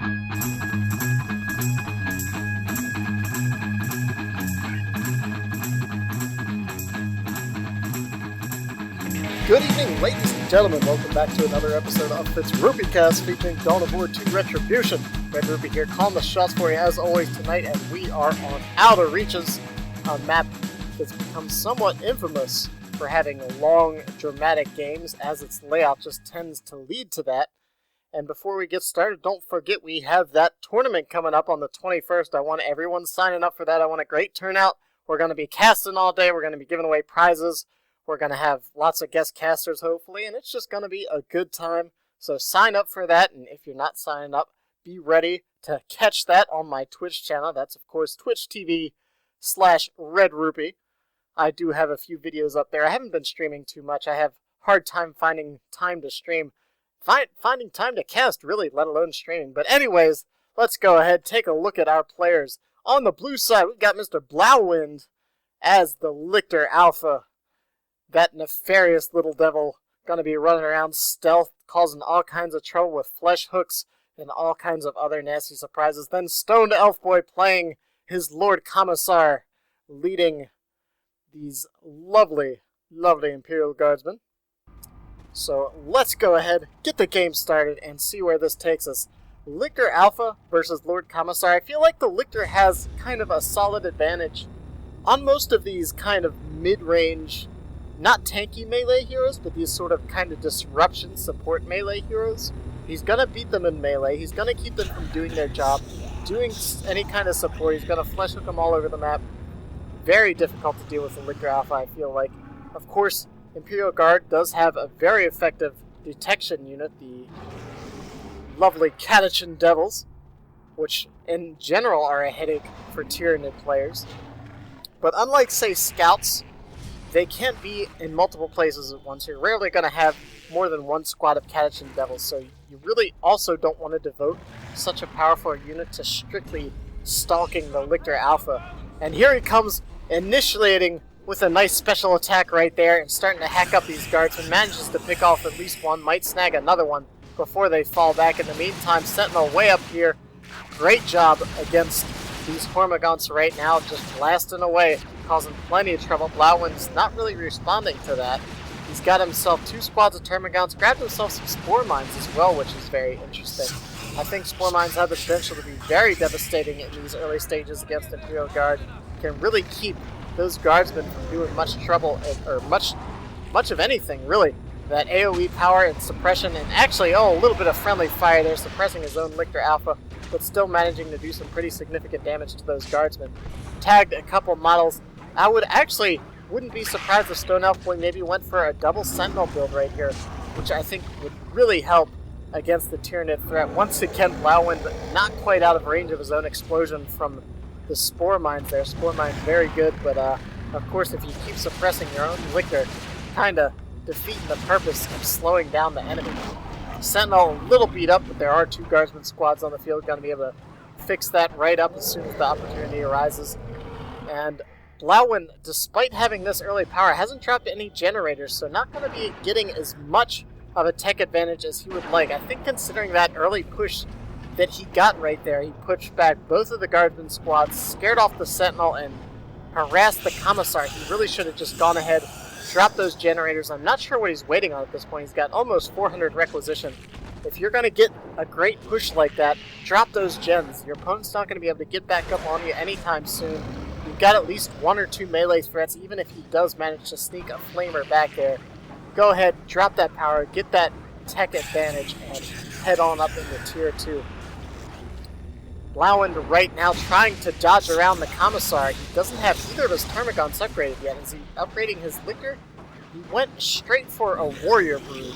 Good evening, ladies and gentlemen. Welcome back to another episode of FitzRupee Cast featuring Dawn of War 2 Red-Rupee. Red-Rupee here, calling the shots for you as always tonight, and we are on Outer Reaches, a map that's become somewhat infamous for having long, dramatic games, as its layout just tends to lead to that. And before we get started, don't forget we have that tournament coming up on the 21st. I want everyone signing up for that. I want a great turnout. We're going to be casting all day. We're going to be giving away prizes. We're going to have lots of guest casters, hopefully, and it's just going to be a good time. So sign up for that, and if you're not signing up, be ready to catch that on my Twitch channel. That's, of course, twitch.tv/Red-Rupee. I do have a few videos up there. I haven't been streaming too much. I have a hard time finding time to stream. Finding time to cast, really, let alone streaming. But anyways, let's go ahead, take a look at our players. On the blue side, we've got Mr. Blauwuid as the Lictor Alpha. That nefarious little devil going to be running around stealth, causing all kinds of trouble with flesh hooks and all kinds of other nasty surprises. Then Stoned Elfboy playing his Lord Commissar, leading these lovely, lovely Imperial Guardsmen. So let's go ahead, get the game started, and see where this takes us. Lictor Alpha versus Lord Commissar. I feel like the Lictor has kind of a solid advantage on most of these kind of mid-range, not tanky melee heroes, but these sort of kind of disruption support melee heroes. He's going to beat them in melee. He's going to keep them from doing their job, doing any kind of support. He's going to flesh hook them all over the map. Very difficult to deal with the Lictor Alpha, I feel like. Of course, Imperial Guard does have a very effective detection unit, the lovely Catachan Devils, which in general are a headache for Tyranid players. But unlike, say, Scouts, they can't be in multiple places at once. You're rarely going to have more than one squad of Catachan Devils, so you really also don't want to devote such a powerful unit to strictly stalking the Lictor Alpha. And here he comes, initiating with a nice special attack right there and starting to hack up these guards, and manages to pick off at least one, might snag another one before they fall back. In the meantime, Sentinel way up here. Great job against these Hormagaunts right now, just blasting away, causing plenty of trouble. Blauwuid's not really responding to that. He's got himself 2 squads of Termagants, grabbed himself some Spore Mines as well, which is very interesting. I think Spore Mines have the potential to be very devastating in these early stages against Imperial Guard. Can really keep those guardsmen from doing much trouble, or much of anything, really. That AoE power and suppression, and actually, a little bit of friendly fire there, suppressing his own Lictor Alpha, but still managing to do some pretty significant damage to those guardsmen. Tagged a couple models. I wouldn't be surprised if Stone Elfboy maybe went for a double Sentinel build right here, which I think would really help against the Tyranid threat. Once again, Blauwuid not quite out of range of his own explosion from the Spore Mines there. Spore Mines very good, but of course if you keep suppressing your own Lictor, kind of defeating the purpose of slowing down the enemy. Sentinel a little beat up, but there are 2 Guardsman squads on the field. Going to be able to fix that right up as soon as the opportunity arises. And Blauwuid, despite having this early power, hasn't dropped any generators, so not going to be getting as much of a tech advantage as he would like. I think considering that early push that he got right there, he pushed back both of the Guardsman squads, scared off the Sentinel, and harassed the Commissar. He really should have just gone ahead, dropped those generators. I'm not sure what he's waiting on at this point. He's got almost 400 requisition. If you're going to get a great push like that, drop those gens. Your opponent's not going to be able to get back up on you anytime soon. You've got at least 1 or 2 melee threats, even if he does manage to sneak a Flamer back there. Go ahead, drop that power, get that tech advantage, and head on up into Tier 2. Blauwuid right now trying to dodge around the Commissar. He doesn't have either of his Termagants upgraded yet. Is he upgrading his Lictor? He went straight for a Warrior Brood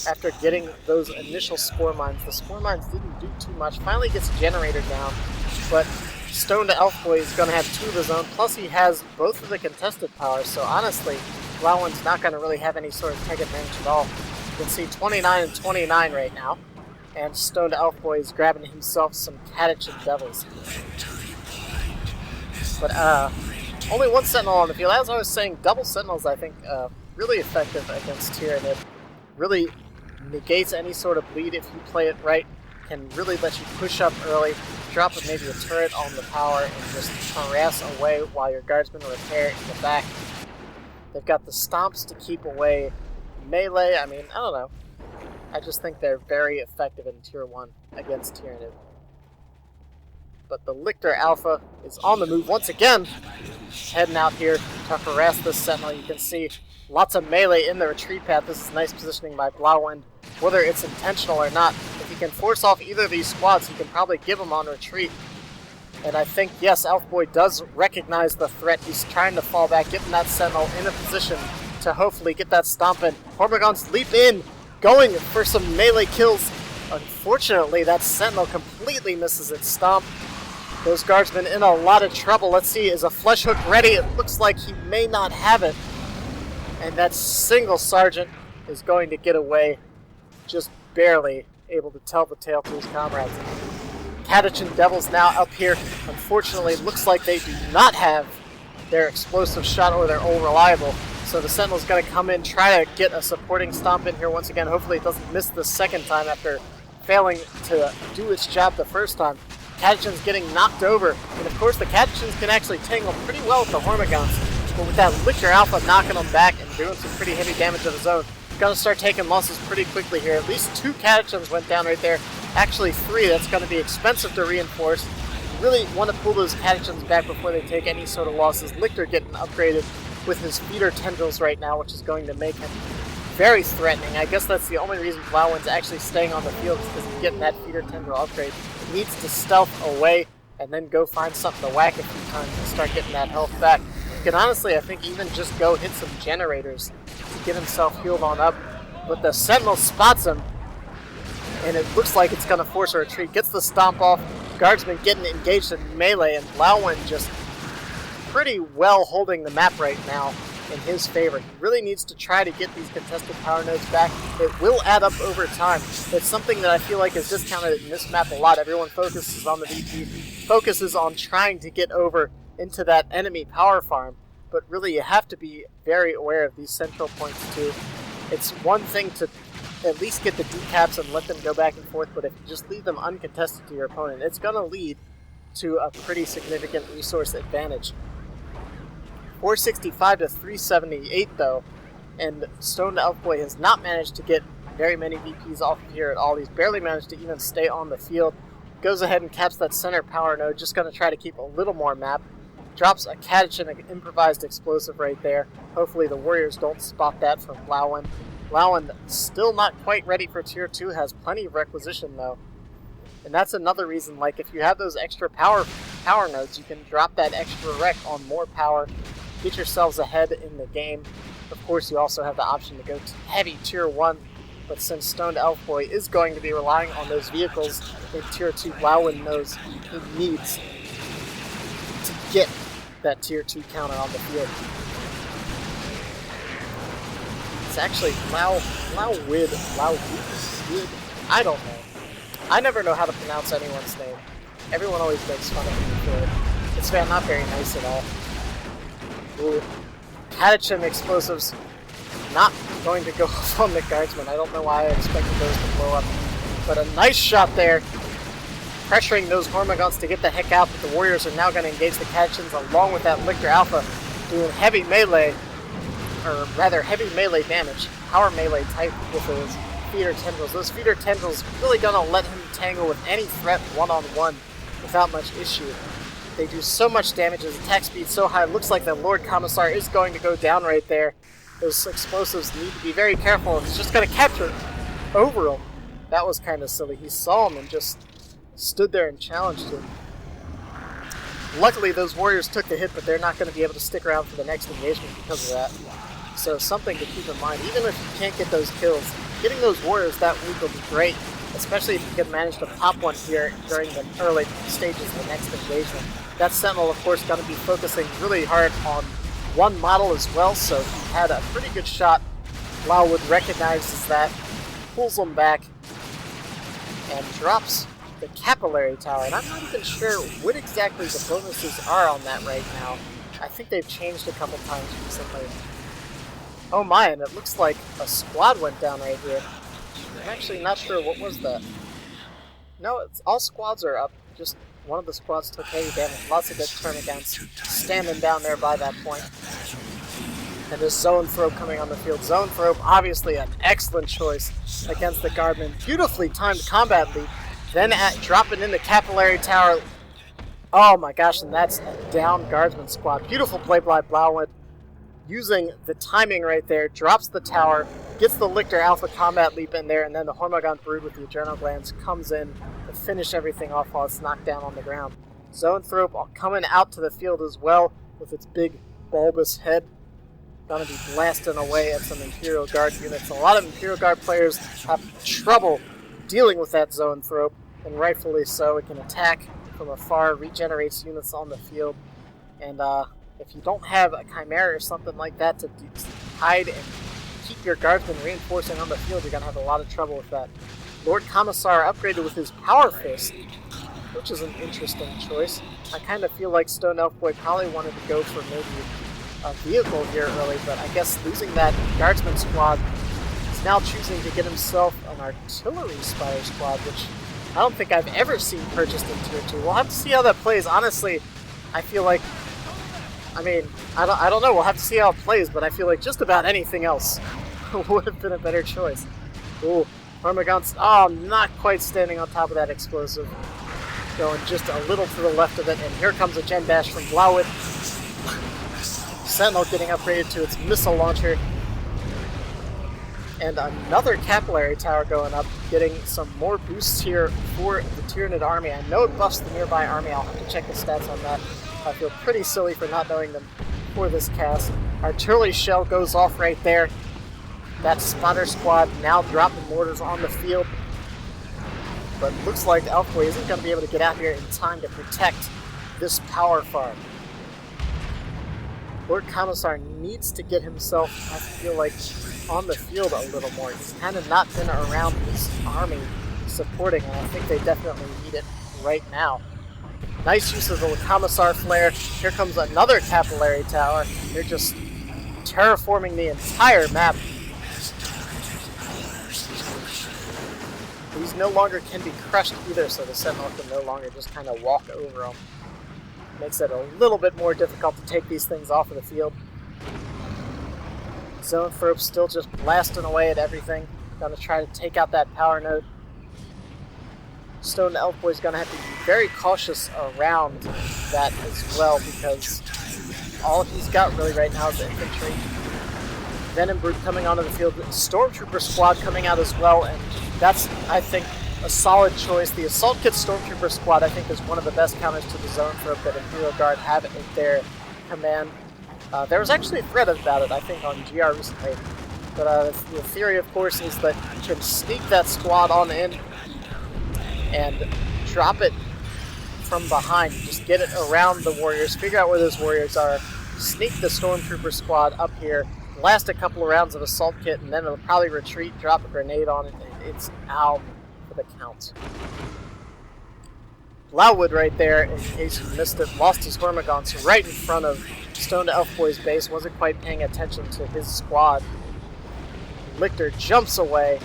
after getting those initial Spore Mines. The Spore Mines didn't do too much. Finally gets a generator down, but Stoned Elfboy is going to have 2 of his own, plus he has both of the contested powers, so honestly, Blauwuid's not going to really have any sort of tech advantage at all. You can see 29 and 29 right now. And Stoned Elfboy is grabbing himself some Catachan Devils. But only 1 Sentinel on the field. As I was saying, double Sentinels, I think, really effective against Tyranid. Really negates any sort of bleed if you play it right. can really let you push up early, drop maybe a turret on the tower, and just harass away while your guardsmen repair in the back. They've got the stomps to keep away melee. I mean, I don't know. I just think they're very effective in Tier 1 against Tyranid. But the Lictor Alpha is on the move once again, heading out here to harass this Sentinel. You can see lots of melee in the retreat path. This is nice positioning by Blauwuid. Whether it's intentional or not, if he can force off either of these squads, he can probably give them on retreat. And I think, yes, Elfboy does recognize the threat. He's trying to fall back, getting that Sentinel in a position to hopefully get that stomp in. Hormagaunts leap in, going for some melee kills. Unfortunately, that Sentinel completely misses its stomp. Those guardsmen in a lot of trouble. Let's see, is a flesh hook ready? It looks like he may not have it. And that single sergeant is going to get away, just barely able to tell the tale to his comrades. Catachan Devils now up here. Unfortunately, looks like they do not have their explosive shot or their all reliable. So the Sentinel's going to come in, try to get a supporting stomp in here once again. Hopefully it doesn't miss the second time after failing to do its job the first time. Catachan's getting knocked over. And of course the Catachans can actually tangle pretty well with the Hormagaunts. But with that Lictor Alpha knocking them back and doing some pretty heavy damage of his own, gonna start taking losses pretty quickly here. At least 2 Catachans went down right there. Actually 3, that's gonna be expensive to reinforce. You really want to pull those Catachans back before they take any sort of losses. Lictor getting upgraded with his feeder tendrils right now, which is going to make him very threatening. I guess that's the only reason Blauwuid's actually staying on the field, is because he's getting that feeder tendril upgrade. He needs to stealth away and then go find something to whack a few times and start getting that health back. He can honestly, I think, even just go hit some generators to get himself healed on up. But the Sentinel spots him, and it looks like it's going to force a retreat. Gets the stomp off. Guardsman getting engaged in melee, and Blauwuid just pretty well holding the map right now in his favor. He really needs to try to get these contested power nodes back. It will add up over time. It's something that I feel like is discounted in this map a lot. Everyone focuses on the VP, focuses on trying to get over into that enemy power farm, but really you have to be very aware of these central points too. It's one thing to at least get the decaps and let them go back and forth, but if you just leave them uncontested to your opponent, it's going to lead to a pretty significant resource advantage. 465 to 378 though, and Stone Elfboy has not managed to get very many VPs off of here at all. He's barely managed to even stay on the field. Goes ahead and caps that center power node, just going to try to keep a little more map. Drops a Catachan, an improvised explosive right there. Hopefully the Warriors don't spot that from Blauwuid. Blauwuid still not quite ready for Tier 2, has plenty of requisition though. And that's another reason, like if you have those extra power nodes, you can drop that extra rec on more power, get yourselves ahead in the game. Of course, you also have the option to go to heavy Tier 1, but since Stoned Elfboy is going to be relying on those vehicles in Tier 2, Blauwuid knows he needs to get that Tier 2 counter on the field. It's actually Blauwuid, I don't know. I never know how to pronounce anyone's name. Everyone always makes fun of me for it. It's not very nice at all. Ooh. Catachan explosives not going to go off on the guardsman. I don't know why I expected those to blow up. But a nice shot there, pressuring those Hormagaunts to get the heck out, but the Warriors are now going to engage the Catachans along with that Lictor Alpha, doing heavy melee, or rather heavy melee damage, power melee type with those feeder tendrils. Those feeder tendrils really going to let him tangle with any threat one-on-one without much issue. They do so much damage, his attack speed so high, it looks like the Lictor Commissar is going to go down right there. Those explosives need to be very careful, and he's just going to capture over him. That was kind of silly. He saw him and just stood there and challenged him. Luckily, those Warriors took the hit, but they're not going to be able to stick around for the next engagement because of that. So something to keep in mind. Even if you can't get those kills, getting those Warriors that week will be great, especially if you can manage to pop one here during the early stages of the next engagement. That Sentinel, of course, going to be focusing really hard on one model as well, so he had a pretty good shot. Blauwuid recognizes that, pulls him back, and drops the Capillary Tower. And I'm not even sure what exactly the bonuses are on that right now. I think they've changed a couple times recently. Oh my, and it looks like a squad went down right here. I'm actually not sure what was that. No, it's, all squads are up. Just one of the squads took heavy damage. Lots of good termagants standing down there by that point. And there's Zoanthrope coming on the field. Zoanthrope, obviously an excellent choice against the Guardman. Beautifully timed combat leap. Then dropping in the Capillary Tower. Oh my gosh, and that's a down Guardsman squad. Beautiful play by Blauwuid. Using the timing right there, drops the tower, gets the Lictor Alpha Combat Leap in there, and then the Hormagaunt Brood with the Adrenal Glands comes in to finish everything off while it's knocked down on the ground. Zoanthrope coming out to the field as well with its big bulbous head. Gonna be blasting away at some Imperial Guard units. A lot of Imperial Guard players have trouble dealing with that Zoanthrope, and rightfully so. It can attack from afar, regenerates units on the field, and if you don't have a Chimera or something like that to hide and keep your Guardsmen reinforcing on the field, you're going to have a lot of trouble with that. Lord Commissar upgraded with his Power Fist, which is an interesting choice. I kind of feel like Stone Elfboy probably wanted to go for maybe a vehicle here early, but I guess losing that Guardsman squad, he's now choosing to get himself an Artillery Spire squad, which I don't think I've ever seen purchased in Tier 2. We'll have to see how that plays. Honestly, I feel like, I mean, I don't know. We'll have to see how it plays, but I feel like just about anything else would have been a better choice. Ooh, Hormagaunts, not quite standing on top of that explosive. Going just a little to the left of it, and here comes a Gen Dash from Blauwuid. Sentinel getting upgraded to its missile launcher. And another Capillary Tower going up, getting some more boosts here for the Tyranid army. I know it buffs the nearby army. I'll have to check the stats on that. I feel pretty silly for not knowing them for this cast. Artillery shell goes off right there. That spotter squad now dropping mortars on the field. But looks like Elfboy isn't going to be able to get out here in time to protect this power farm. Lord Commissar needs to get himself, I feel like, on the field a little more. He's kind of not been around his army supporting, and I think they definitely need it right now. Nice use of the Commissar Flare. Here comes another Capillary Tower. They're just terraforming the entire map. These no longer can be crushed either, so the Sentinel can no longer just kind of walk over them. Makes it a little bit more difficult to take these things off of the field. Zoanthrope still just blasting away at everything. Gonna try to take out that power node. Stone Elfboy's gonna have to be very cautious around that as well, because all he's got really right now is the infantry. Venom Brood coming onto the field. Stormtrooper squad coming out as well, and that's, I think, a solid choice. The Assault Kit Stormtrooper squad, I think, is one of the best counters to the Zoanthrope that Imperial Guard have at their command. There was actually a thread about it, I think, on GR recently. But the theory, of course, is that you can sneak that squad on in and drop it from behind. Just get it around the warriors, figure out where those warriors are, sneak the Stormtrooper squad up here, last a couple of rounds of Assault Kit, and then it'll probably retreat, drop a grenade on it, and it's out for the count. Blauwuid right there, in case you missed it, lost his Hormagaunts right in front of Stone Elfboy's base, wasn't quite paying attention to his squad. Lictor jumps away.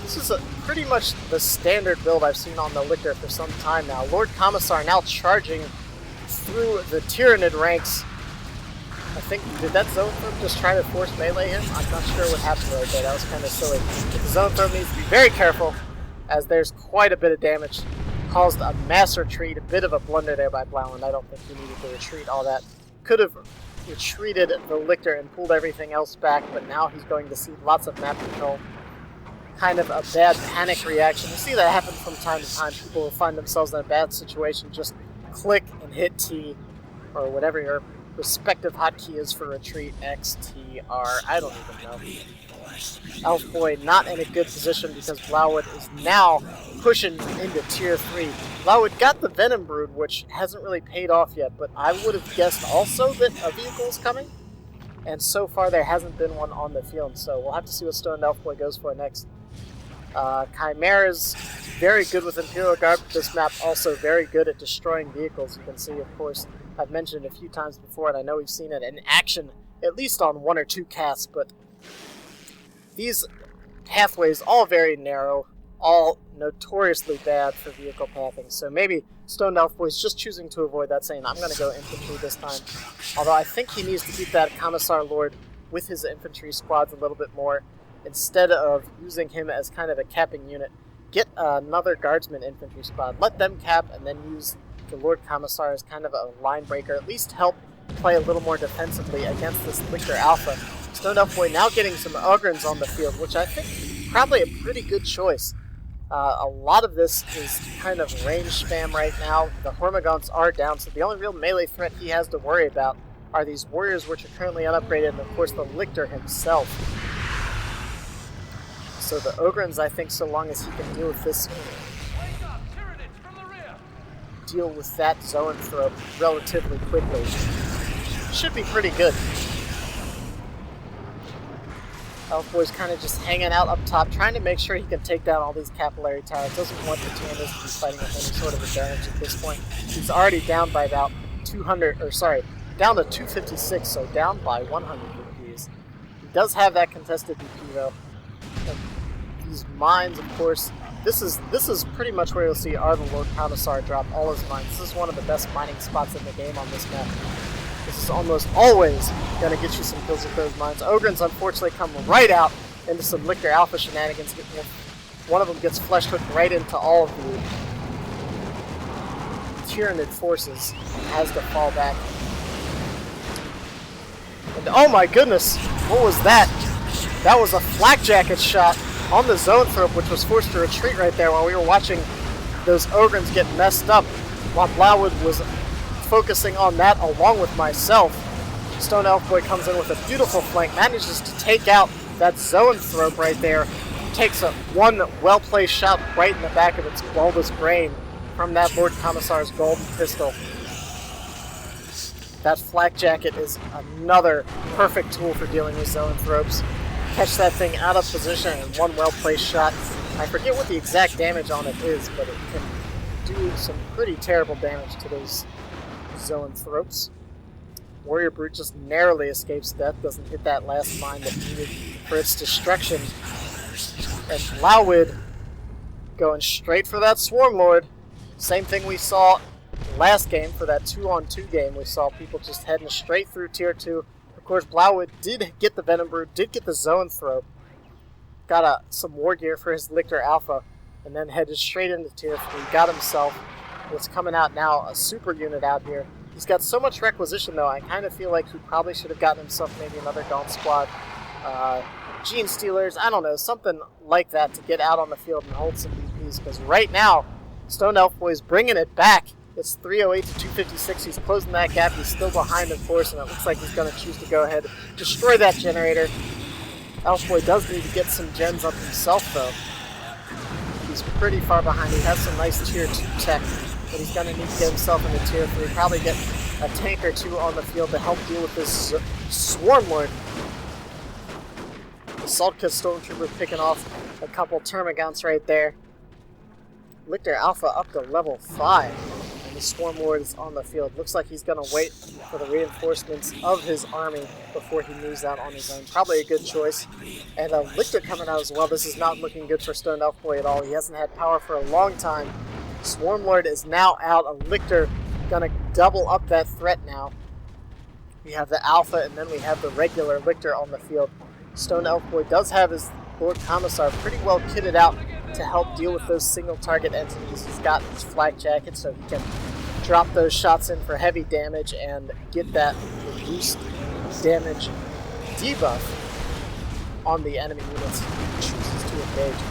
This is pretty much the standard build I've seen on the Lictor for some time now. Lord Commissar now charging through the Tyranid ranks. I think, did that Zoanthrope just try to force melee him? I'm not sure what happened right there. That was kind of silly. But the Zoanthrope needs to be very careful, as there's quite a bit of damage. Caused a mass retreat, a bit of a blunder there by Blauwuid. I don't think he needed to retreat all that. Could have retreated the Lictor and pulled everything else back, but now he's going to see lots of map control. Kind of a bad panic reaction. You see that happen from time to time. People will find themselves in a bad situation, just click and hit T, or whatever your respective hotkey is for retreat, X, T, R, I don't even know. Elfboy not in a good position because Blauwuid is now pushing into Tier 3. Blauwuid got the Venom Brood, which hasn't really paid off yet, but I would have guessed also that a vehicle is coming, and so far there hasn't been one on the field, so we'll have to see what Stone Elfboy goes for next. Chimera's very good with Imperial Guard, but this map also very good at destroying vehicles. You can see, of course, I've mentioned it a few times before, and I know we've seen it in action, at least on one or two casts, but these pathways all very narrow. all notoriously bad for vehicle pathing. So maybe Stone Elfboy's just choosing to avoid that, saying, I'm going to go infantry this time. Although I think he needs to keep that Commissar Lord with his infantry squads a little bit more, instead of using him as kind of a capping unit. Get another Guardsman infantry squad, let them cap, and then use the Lord Commissar as kind of a line breaker, at least help play a little more defensively against this Lictor Alpha. Stone Elfboy now getting some Ogrins on the field, which I think probably a pretty good choice. A lot of this is kind of range spam right now. The Hormagaunts are down, so the only real melee threat he has to worry about are these warriors, which are currently unupgraded, and of course the Lictor himself. So the Ogrins, I think, so long as he can deal with this, deal with that Zoanthrope relatively quickly, should be pretty good. Elfboy's kind of just hanging out up top, trying to make sure he can take down all these capillary towers. Doesn't want the Tyrannus to be fighting with any sort of advantage at this point. He's already down by about 200, or sorry, down to 256, so down by 100 rupees. He does have that contested DP though. And these mines, of course, this is pretty much where you'll see the Lord Commissar drop all his mines. This is one of the best mining spots in the game on this map. This is almost always going to get you some kills with those mines. Ogrins, unfortunately, come right out into some Lictor Alpha shenanigans. One of them gets flesh hooked right into all of the Tyrannid forces and has to fall back. And oh my goodness, what was that? That was a flak jacket shot on the Zoanthrope, which was forced to retreat right there while we were watching those Ogrins get messed up, while Blauwuid was focusing on that along with myself. Stone Elfboy comes in with a beautiful flank, manages to take out that Zoanthrope right there, takes one well-placed shot right in the back of its bulbous brain from that Lord Commissar's golden pistol. That flak jacket is another perfect tool for dealing with Zoanthropes. Catch that thing out of position and one well-placed shot. I forget what the exact damage on it is, but it can do some pretty terrible damage to those Zoanthropes. Warrior Brute just narrowly escapes death, doesn't hit that last mine that needed for its destruction. And Blauwuid going straight for that Swarmlord. Same thing we saw last game for that 2-on-2 game. We saw people just heading straight through Tier 2. Of course, Blauwuid did get the Venom Brood, did get the Zoanthrope. Got some war gear for his Lictor Alpha, and then headed straight into Tier 3. Got himself what's coming out now, a super unit out here. He's got so much requisition though, I kind of feel like he probably should have gotten himself maybe another Gaunt Squad. Gene Stealers, I don't know, something like that to get out on the field and hold some DPs, because right now, Stone Elfboy's bringing it back. It's 308 to 256, he's closing that gap, he's still behind of course, and it looks like he's going to choose to go ahead and destroy that generator. Elfboy does need to get some gens up himself though. He's pretty far behind, he has some nice Tier 2 tech, but he's going to need to get himself into Tier 3, probably get a tank or two on the field to help deal with this Swarmlord. Assault Kit Stormtrooper picking off a couple Termagants right there. Lictor Alpha up to level 5, and the Swarmlord is on the field. Looks like he's going to wait for the reinforcements of his army before he moves out on his own. Probably a good choice. And Lictor coming out as well. This is not looking good for Stone Elfboy at all. He hasn't had power for a long time. Swarmlord is now out. A Lictor going to double up that threat now. We have the Alpha, and then we have the regular Lictor on the field. Stone Elfboy does have his Lord Commissar pretty well kitted out to help deal with those single target entities. He's got his flak jacket so he can drop those shots in for heavy damage and get that reduced damage debuff on the enemy units he chooses to engage.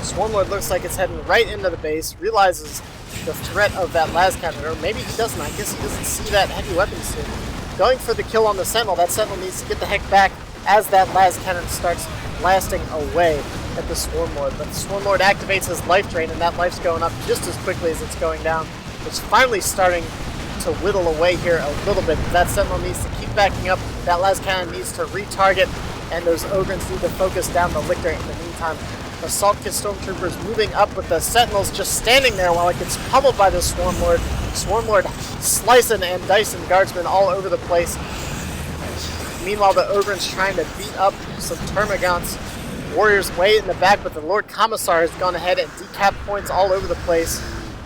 Swarmlord looks like it's heading right into the base, realizes the threat of that las cannon, or maybe he doesn't. I guess he doesn't see that heavy weapon soon. Going for the kill on the Sentinel. That Sentinel needs to get the heck back as that las cannon starts blasting away at the Swarmlord. But the Swarmlord activates his life drain, and that life's going up just as quickly as it's going down. It's finally starting to whittle away here a little bit. That Sentinel needs to keep backing up. That las cannon needs to retarget, and those Ogrins need to focus down the Lictor in the meantime. Assault Kit Stormtroopers moving up with the Sentinels just standing there while it gets pummeled by the Swarmlord. Swarmlord slicing and dicing Guardsmen all over the place. Meanwhile, the Ogrins trying to beat up some Termagants Warriors way in the back, but the Lord Commissar has gone ahead and decap points all over the place.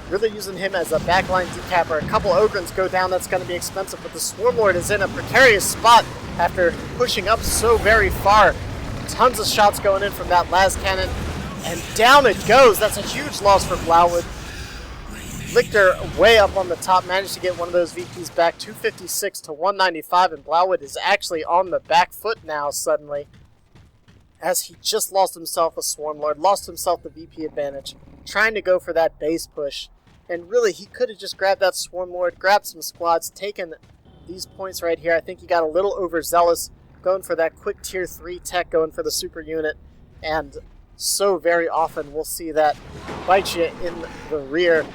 Really using him as a backline decapper. A couple Ogrins go down, that's going to be expensive, but the Swarmlord is in a precarious spot after pushing up so very far. Tons of shots going in from that last cannon, and down it goes. That's a huge loss for Blauwuid. Lictor way up on the top, managed to get one of those VPs back, 256 to 195, and Blauwuid is actually on the back foot now suddenly, as he just lost himself a Swarmlord, lost himself the VP advantage, trying to go for that base push. And really, he could have just grabbed that Swarmlord, grabbed some squads, taken these points right here. I think he got a little overzealous, going for that quick tier 3 tech, going for the super unit. And so very often we'll see that bite you in the rear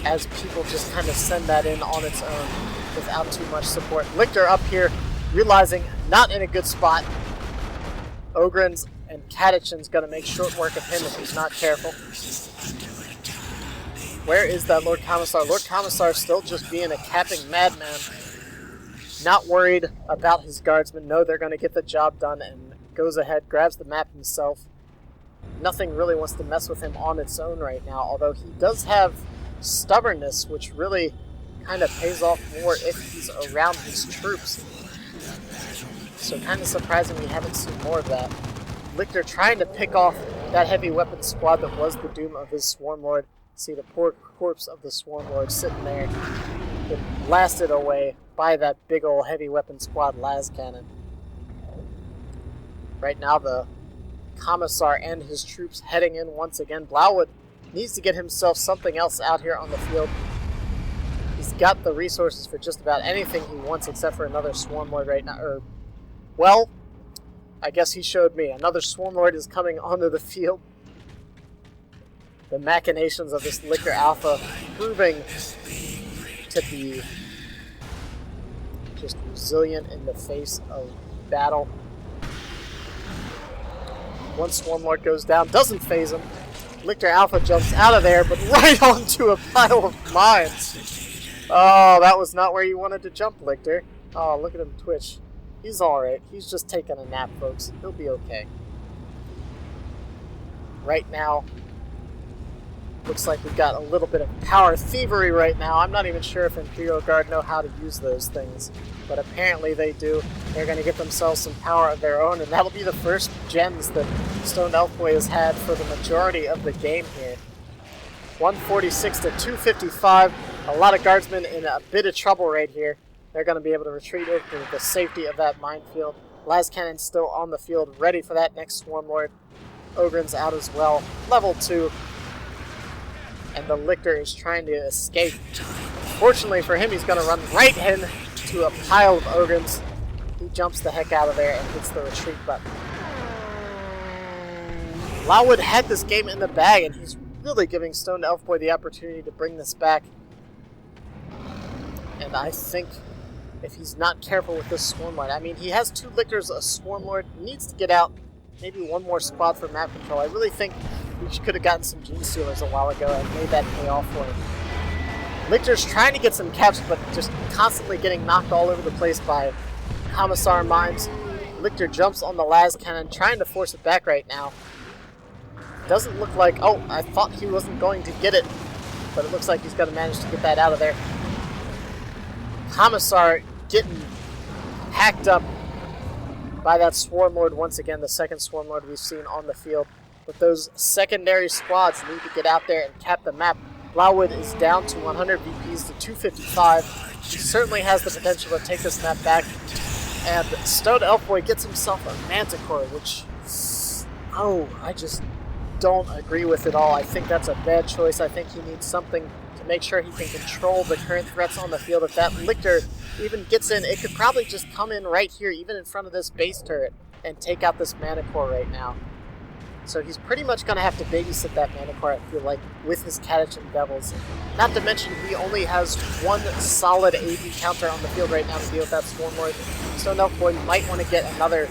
as people just kind of send that in on its own without too much support. Lictor up here, realizing not in a good spot. Ogrins and Catachin's going to make short work of him if he's not careful. Where is that Lord Commissar? Lord Commissar still just being a capping madman. Not worried about his guardsmen. No, they're going to get the job done, and goes ahead, grabs the map himself. Nothing really wants to mess with him on its own right now, although he does have stubbornness, which really kind of pays off more if he's around his troops. So kind of surprising we haven't seen more of that. Lictor trying to pick off that heavy weapon squad that was the doom of his Swarmlord. See the poor corpse of the Swarmlord sitting there, get blasted away by that big old heavy weapon squad las cannon. Right now the Commissar and his troops heading in once again. Blauwuid needs to get himself something else out here on the field. He's got the resources for just about anything he wants except for another Swarmlord right now. Well, I guess he showed me. Another Swarmlord is coming onto the field. The machinations of this Lictor Alpha proving to be just resilient in the face of battle. One Swarmlord goes down, doesn't phase him. Lictor Alpha jumps out of there, but right onto a pile of mines. Oh, that was not where you wanted to jump, Lictor. Oh, look at him twitch. He's alright. He's just taking a nap, folks. He'll be okay. Right now, looks like we've got a little bit of power thievery right now. I'm not even sure if Imperial Guard know how to use those things, but apparently they do. They're going to get themselves some power of their own, and that'll be the first gems that Stone Elfboy has had for the majority of the game here. 146 to 255. A lot of guardsmen in a bit of trouble right here. They're going to be able to retreat over to the safety of that minefield. Las Cannon's still on the field, ready for that next Swarmlord. Ogren's out as well. Level 2. And the Lictor is trying to escape. Fortunately for him, he's going to run right into a pile of Ogrins. He jumps the heck out of there and hits the retreat button. Blauwuid had this game in the bag, and he's really giving Stone Elfboy the opportunity to bring this back. And I think if he's not careful with this Swarmlord, I mean, he has 2 Lictors, a Swarmlord, needs to get out maybe one more squad for map control. I really think we could have gotten some Gene Stealers a while ago and made that pay off for him. Lictor's trying to get some caps, but just constantly getting knocked all over the place by Commissar mines. Lictor jumps on the las cannon, trying to force it back right now. Doesn't look like... Oh, I thought he wasn't going to get it, but it looks like he's going to manage to get that out of there. Commissar getting hacked up by that Swarmlord once again, the second Swarmlord we've seen on the field. But those secondary squads need to get out there and cap the map. Blauwuid is down to 100 VPs to 255. He certainly has the potential to take this map back. And Stone Elfboy gets himself a Manticore, which... Oh, I just don't agree with it all. I think that's a bad choice. I think he needs something to make sure he can control the current threats on the field. If that Lictor even gets in, it could probably just come in right here, even in front of this base turret, and take out this Manticore right now. So he's pretty much going to have to babysit that Manticore, I feel like, with his Catachin Devils. Not to mention, he only has one solid AD counter on the field right now to deal with that Swarmlord. Stone Elfboy might want to get another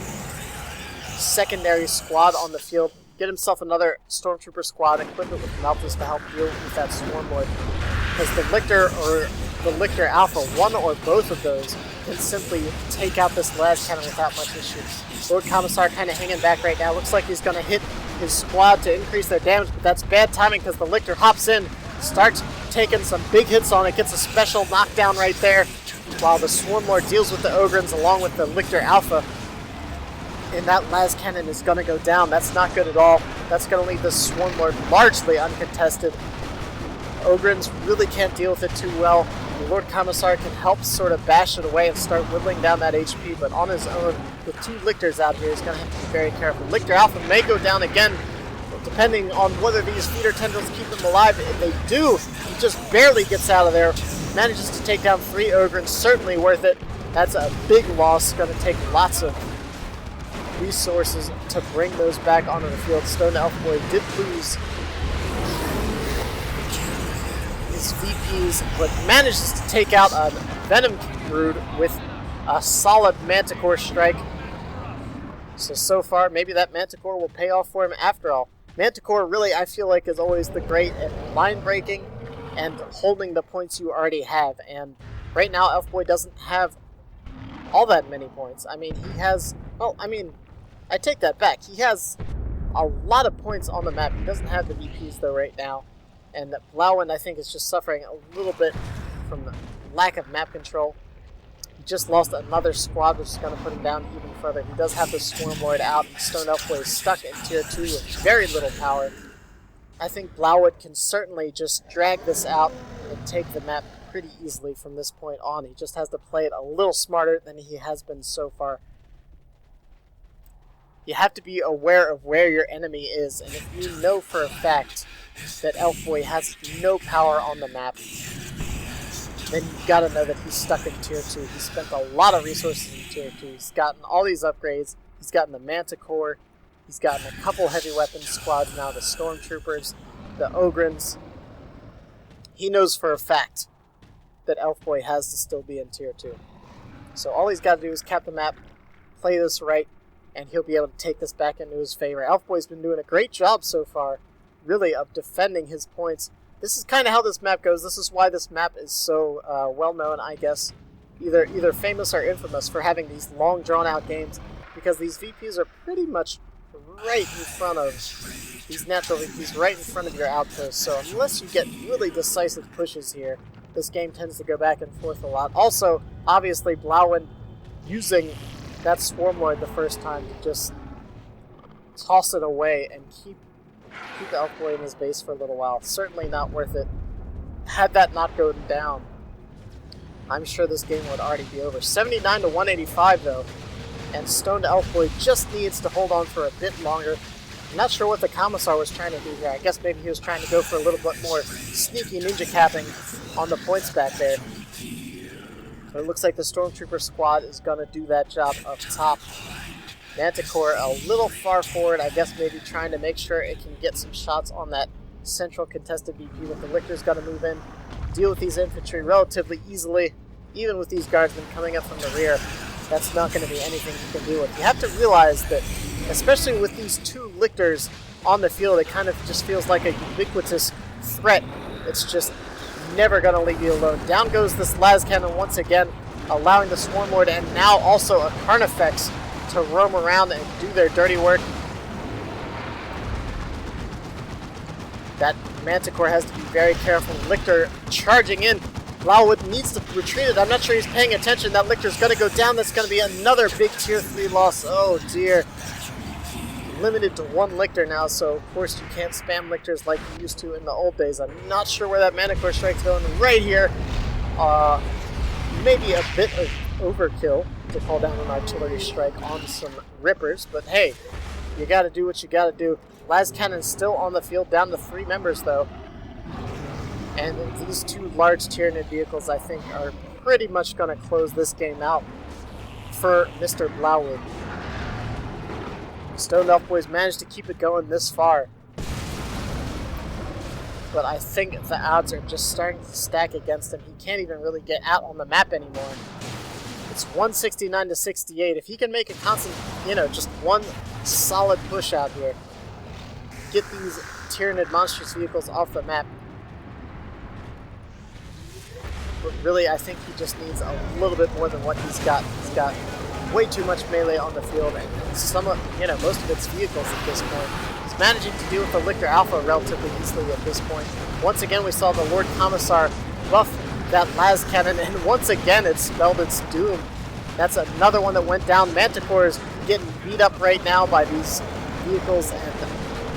secondary squad on the field, get himself another Stormtrooper squad, and equip it with Meltus to help deal with that Swarmlord. Because the Lictor or the Lictor Alpha, one or both of those, can simply take out this las cannon without much issue. Lord Commissar kind of hanging back right now. Looks like he's going to hit his squad to increase their damage, but that's bad timing because the Lictor hops in, starts taking some big hits on it, gets a special knockdown right there, while the Swarmlord deals with the Ogrins along with the Lictor Alpha. And that las cannon is going to go down. That's not good at all. That's going to leave the Swarmlord largely uncontested. Ogrins really can't deal with it too well. The Lord Commissar can help sort of bash it away and start whittling down that HP, but on his own, with two Lictors out here, he's going to have to be very careful. Lictor Alpha may go down again, depending on whether these feeder tendrils keep him alive. If they do, he just barely gets out of there. Manages to take down 3 Ogrins, certainly worth it. That's a big loss, going to take lots of resources to bring those back onto the field. Stone Elfboy did lose his VPs, but manages to take out a Venom Brood with a solid Manticore strike. So far, maybe that Manticore will pay off for him after all. Manticore really, I feel like, is always the great at line breaking and holding the points you already have. And right now, Elfboy doesn't have all that many points. I mean, he has, well, I mean, I take that back. He has a lot of points on the map. He doesn't have the VPs, though, right now. And Blauwuid, I think, is just suffering a little bit from the lack of map control. He just lost another squad, which is going to put him down even further. He does have the Swarmlord out, and Stone Elfboy is stuck in Tier 2 with very little power. I think Blauwuid can certainly just drag this out and take the map pretty easily from this point on. He just has to play it a little smarter than he has been so far. You have to be aware of where your enemy is, and if you know for a fact that Elfboy has no power on the map, then you've got to know that he's stuck in Tier 2. He's spent a lot of resources in Tier 2. He's gotten all these upgrades. He's gotten the Manticore. He's gotten a couple heavy weapons squads now, the Stormtroopers, the Ogrins. He knows for a fact that Elfboy has to still be in Tier 2. So all he's got to do is cap the map, play this right, and he'll be able to take this back into his favor. Elfboy's been doing a great job so far, really, of defending his points. This is kind of how this map goes. This is why this map is so well-known, I guess, either famous or infamous for having these long, drawn-out games, because these VPs are pretty much right in front of these natural VPs, right in front of your outposts. So unless you get really decisive pushes here, this game tends to go back and forth a lot. Also, obviously, Blauwuid using that Swarmlord the first time to just toss it away and keep Elfboy in his base for a little while. Certainly not worth it. Had that not gone down, I'm sure this game would already be over. 79 to 185 though, and Stoned Elfboy just needs to hold on for a bit longer. I'm not sure what the Commissar was trying to do here. I guess maybe he was trying to go for a little bit more sneaky ninja capping on the points back there. But it looks like the Stormtrooper squad is going to do that job up top. Manticore a little far forward, I guess maybe trying to make sure it can get some shots on that central contested VP, but the Lictor's got to move in, deal with these infantry relatively easily, even with these guardsmen coming up from the rear. That's not going to be anything you can deal with. You have to realize that, especially with these two Lictors on the field, it kind of just feels like a ubiquitous threat. It's just never going to leave you alone. Down goes this las cannon once again, allowing the Swarmlord and now also a Carnifex to roam around and do their dirty work. That Manticore has to be very careful. Lictor charging in. Blauwuid needs to retreat it. I'm not sure he's paying attention. That Lictor's going to go down. That's going to be another big Tier 3 loss. Oh dear. Limited to one Lictor now, so of course you can't spam Lictors like you used to in the old days. I'm not sure where that Manticore strike's going. Right here. Maybe a bit of overkill to call down an artillery strike on some Rippers, but hey, you gotta do what you gotta do. Las Cannon's still on the field, down to 3 members though. And these two large Tyranid vehicles, I think, are pretty much gonna close this game out for Mr. Blauwuid. Stone Elfboy's managed to keep it going this far, but I think the odds are just starting to stack against him. He can't even really get out on the map anymore. It's 169 to 68. If he can make a constant, just one solid push out here, get these Tyranid monstrous vehicles off the map, But really, I think he just needs a little bit more than what he's got. He's got way too much melee on the field, and some of, most of its vehicles at this point. He's managing to deal with the Lictor Alpha relatively easily at this point. Once again, we saw the Lord Commissar buff that las cannon, and once again, it spelled its doom. That's another one that went down. Manticore is getting beat up right now by these vehicles, and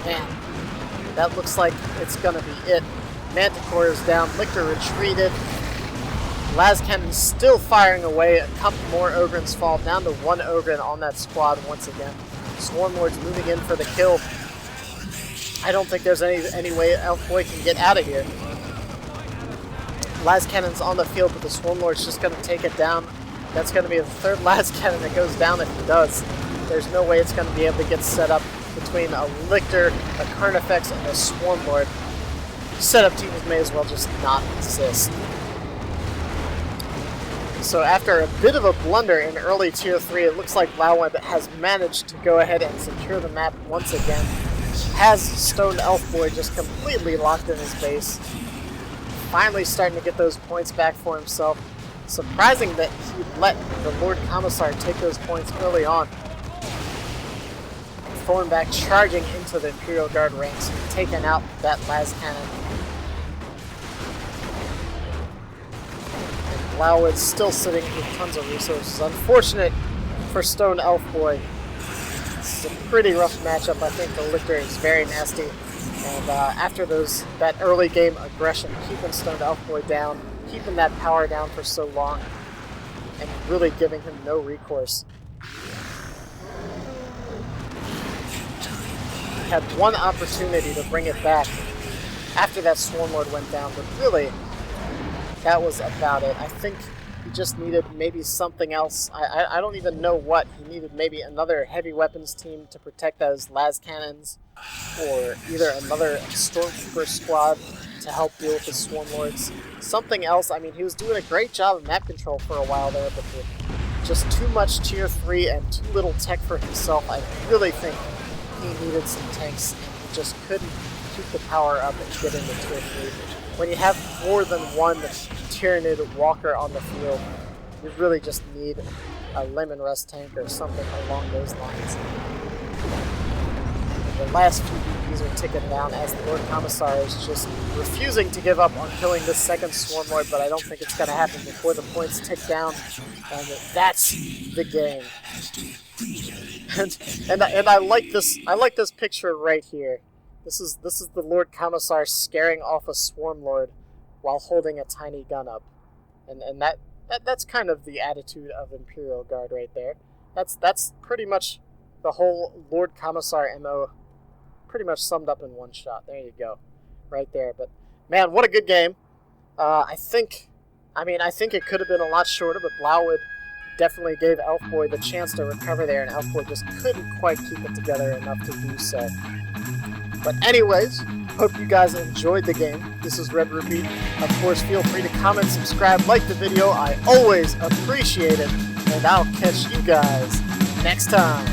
man, that looks like it's gonna be it. Manticore is down. Lictor retreated. Las Cannon's still firing away. A couple more Ogrins fall, down to one Ogrin on that squad once again. Swarmlord's moving in for the kill. I don't think there's any way Elfboy can get out of here. Las Cannon's on the field, but the Swarmlord's just going to take it down. That's going to be the third Las Cannon that goes down if he does. There's no way it's going to be able to get set up between a Lictor, a Carnifex, and a Swarmlord. Setup teams may as well just not exist. So after a bit of a blunder in early Tier 3, it looks like Blauwuid has managed to go ahead and secure the map once again. Has Stoned Elfboy just completely locked in his base. Finally starting to get those points back for himself. Surprising that he let the Lord Commissar take those points early on. Thornback charging into the Imperial Guard ranks, taking out that las cannon. Blauwuid still sitting with tons of resources. Unfortunate for Stone Elfboy. This is a pretty rough matchup. I think the Lictor is very nasty. And after that early game aggression, keeping Stone Elfboy down, keeping that power down for so long, and really giving him no recourse. Had one opportunity to bring it back after that Swarmlord went down, but really, that was about it. I think he just needed maybe something else. I don't even know what. He needed maybe another heavy weapons team to protect those las cannons, or either another Stormtrooper squad to help deal with the Swarmlords. Something else. I mean, he was doing a great job of map control for a while there, but just too much Tier 3 and too little tech for himself. I really think he needed some tanks, and he just couldn't keep the power up and get into Tier 3. When you have more than one Tyranid Walker on the field, you really just need a Lemon Rust tank or something along those lines. The last few BPs are ticking down as the Lord Commissar is just refusing to give up on killing this second Swarmlord, but I don't think it's going to happen before the points tick down, and that's the game. And I like this picture right here. This is the Lord Commissar scaring off a Swarmlord while holding a tiny gun up, and that's kind of the attitude of Imperial Guard right there. That's pretty much the whole Lord Commissar MO, pretty much summed up in one shot. There you go, right there. But man, what a good game. I think it could have been a lot shorter, but Blauwuid definitely gave Elfboy the chance to recover there, and Elfboy just couldn't quite keep it together enough to do so. But anyways, hope you guys enjoyed the game. This is Red-Rupee. Of course, feel free to comment, subscribe, like the video. I always appreciate it. And I'll catch you guys next time.